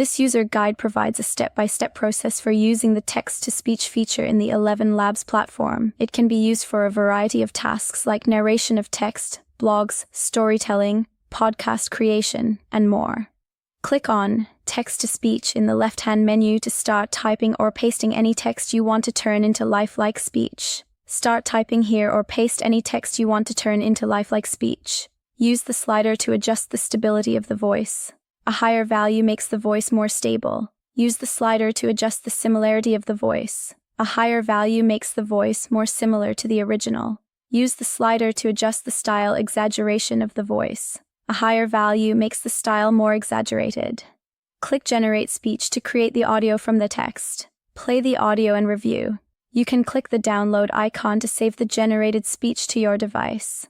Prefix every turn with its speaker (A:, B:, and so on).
A: This user guide provides a step-by-step process for using the text-to-speech feature in the 11 Labs platform. It can be used for a variety of tasks like narration of text, blogs, storytelling, podcast creation, and more. Click on Text-to-Speech in the left-hand menu to start typing or pasting any text you want to turn into lifelike speech. Start typing here or paste any text you want to turn into lifelike speech. Use the slider to adjust the stability of the voice. A higher value makes the voice more stable. Use the slider to adjust the similarity of the voice. A higher value makes the voice more similar to the original. Use the slider to adjust the style exaggeration of the voice. A higher value makes the style more exaggerated. Click Generate Speech to create the audio from the text. Play the audio and review. You can click the download icon to save the generated speech to your device.